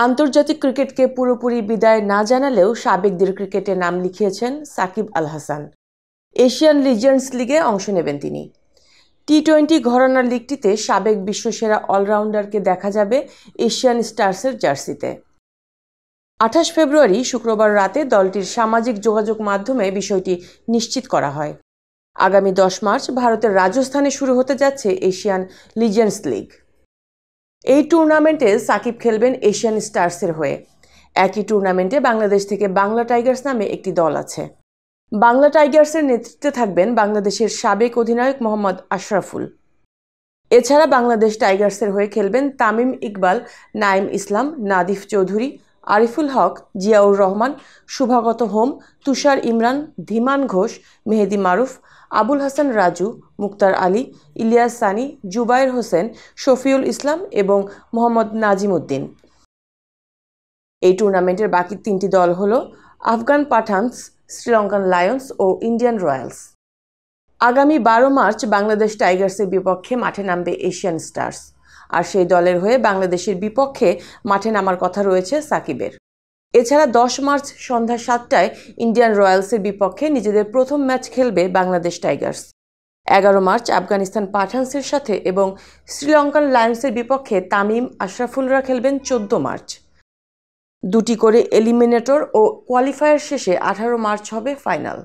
আন্তর্জাতিক ক্রিকেটকে পুরোপুরি বিদায় না জানালেও সাবেকদের ক্রিকেটে নাম লিখিয়েছেন সাকিব আল হাসান। এশিয়ান লিজেন্ডস লিগে অংশ নেবেন তিনি। টি-20 ঘরানার লিগটিতে সাবেক বিশ্বসেরা অলরাউন্ডারকে দেখা যাবে এশিয়ান স্টার্সের জার্সিতে। 28 ফেব্রুয়ারি শুক্রবার রাতে দলটির সামাজিক যোগাযোগ মাধ্যমে বিষয়টি নিশ্চিত করা হয়। আগামী 10 মার্চ ভারতের রাজস্থানে শুরু হতে যাচ্ছে এশিয়ান লিজেন্ডস লিগ। এই টুর্নামেন্টে সাকিব খেলবেন এশিয়ান স্টার্সের হয়ে। একই টুর্নামেন্টে বাংলাদেশ থেকে বাংলা টাইগার্স নামে একটি দল আছে। বাংলা টাইগার্সের নেতৃত্বে থাকবেন বাংলাদেশের সাবেক অধিনায়ক মোহাম্মদ আশরাফুল। এছাড়া বাংলাদেশ টাইগার্সের হয়ে খেলবেন তামিম ইকবাল, নাঈম ইসলাম, নাদিফ চৌধুরী, আরিফুল হক, জিয়াউর রহমান, শুভাগত হোম, তুষার ইমরান, ধীমান ঘোষ, মেহেদী মারুফ, আবুল হাসান রাজু, মুক্তার আলী, ইলিয়াস সানি, জুবায়ের হোসেন, শফিউল ইসলাম এবং মোহাম্মদ নাজিম উদ্দিন। এই টুর্নামেন্টের বাকি 3টি দল হল আফগান পাঠানস, শ্রীলঙ্কান লায়ন্স ও ইন্ডিয়ান রয়্যালস। আগামী 12 মার্চ বাংলাদেশ টাইগার্সের বিপক্ষে মাঠে নামবে এশিয়ান স্টার্স, আর সেই দলের হয়ে বাংলাদেশের বিপক্ষে মাঠে নামার কথা রয়েছে সাকিবের। এছাড়া 10 মার্চ সন্ধ্যা 7টায় ইন্ডিয়ান রয়্যালসের বিপক্ষে নিজেদের প্রথম ম্যাচ খেলবে বাংলাদেশ টাইগার্স। 11 মার্চ আফগানিস্তান পাঠানসের সাথে এবং শ্রীলঙ্কান লায়ন্সের বিপক্ষে তামিম, আশরাফুলরা খেলবেন 14 মার্চ। 2টি করে এলিমিনেটর ও কোয়ালিফায়ার শেষে 18 মার্চ হবে ফাইনাল।